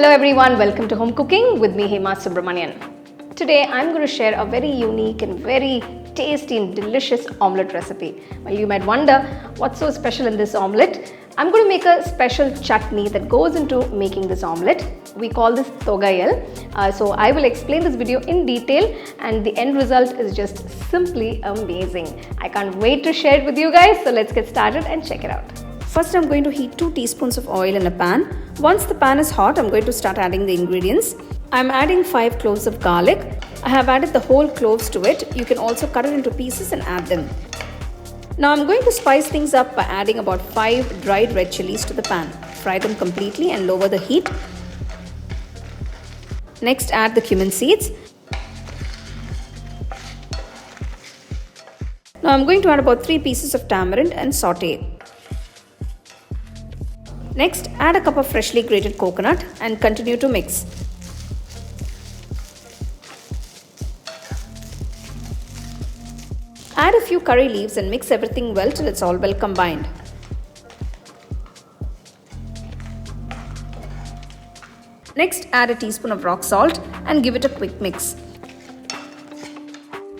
Hello everyone, welcome to Home Cooking with me Hema Subramanian. Today I'm going to share a very unique and very tasty and delicious omelette recipe. Well, you might wonder what's so special in this omelette. I'm going to make a special chutney that goes into making this omelette. We call this Thogaiyal. So I will explain this video in detail and the end result is just simply amazing. I can't wait to share it with you guys. So let's get started and check it out. First, I'm going to heat 2 teaspoons of oil in a pan. Once the pan is hot, I'm going to start adding the ingredients. I'm adding 5 cloves of garlic. I have added the whole cloves to it. You can also cut it into pieces and add them. Now I'm going to spice things up by adding about 5 dried red chillies to the pan. Fry them completely and lower the heat. Next, add the cumin seeds. Now I'm going to add about 3 pieces of tamarind and saute. Next, add a cup of freshly grated coconut and continue to mix. Add a few curry leaves and mix everything well till it's all well combined. Next, add a teaspoon of rock salt and give it a quick mix.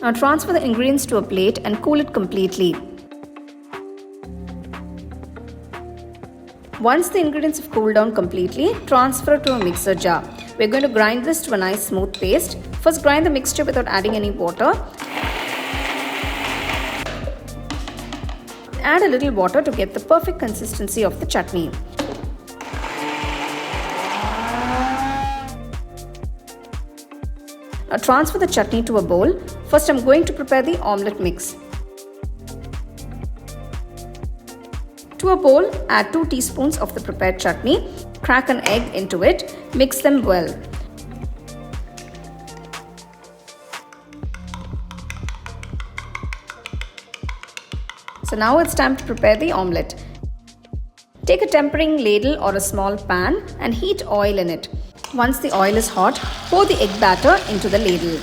Now transfer the ingredients to a plate and cool it completely. Once the ingredients have cooled down completely, transfer to a mixer jar. We're going to grind this to a nice smooth paste. First, grind the mixture without adding any water. Add a little water to get the perfect consistency of the chutney. Now transfer the chutney to a bowl. First, I'm going to prepare the omelette mix. To a bowl, add 2 teaspoons of the prepared chutney. Crack an egg into it. Mix them well. So now it's time to prepare the omelette. Take a tempering ladle or a small pan and heat oil in it. Once the oil is hot, pour the egg batter into the ladle.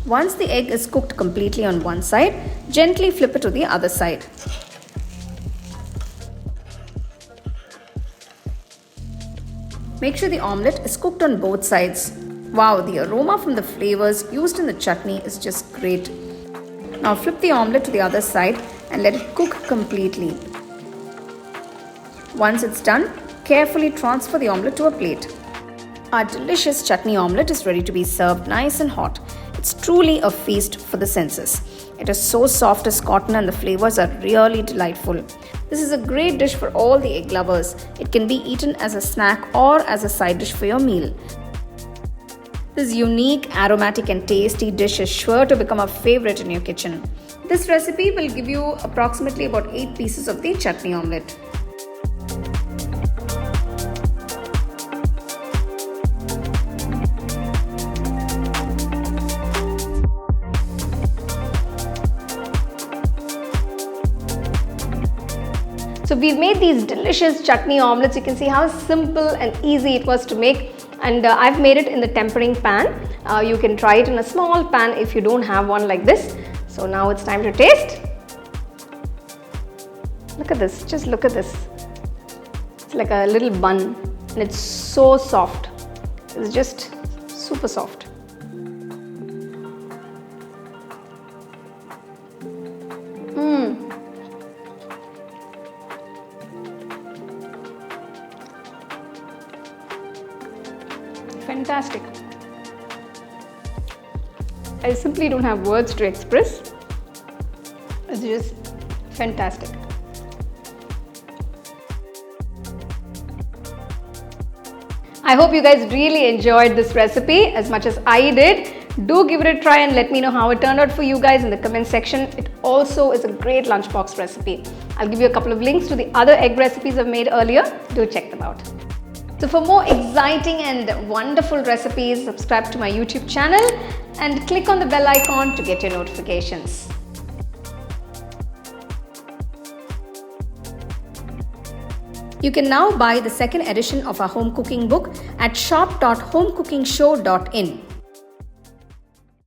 Once the egg is cooked completely on one side, gently flip it to the other side. Make sure the omelette is cooked on both sides. Wow, the aroma from the flavors used in the chutney is just great. Now flip the omelette to the other side and let it cook completely. Once it's done, carefully transfer the omelette to a plate. Our delicious chutney omelette is ready to be served nice and hot. It's truly a feast for the senses. It is so soft as cotton and the flavors are really delightful. This is a great dish for all the egg lovers. It can be eaten as a snack or as a side dish for your meal. This unique, aromatic and tasty dish is sure to become a favorite in your kitchen. This recipe will give you approximately about 8 pieces of the chutney omelette. So we've made these delicious chutney omelettes. You can see how simple and easy it was to make, and I've made it in the tempering pan. You can try it in a small pan if you don't have one like this. So now it's time to taste. Look at this, just look at this. It's like a little bun and it's so soft. It's just super soft. Fantastic. I simply don't have words to express. It's just fantastic. I hope you guys really enjoyed this recipe as much as I did. Do give it a try and let me know how it turned out for you guys in the comment section. It also is a great lunchbox recipe. I'll give you a couple of links to the other egg recipes I've made earlier. Do check them out. So for more exciting and wonderful recipes, subscribe to my YouTube channel and click on the bell icon to get your notifications. You can now buy the second edition of our home cooking book at shop.homecookingshow.in.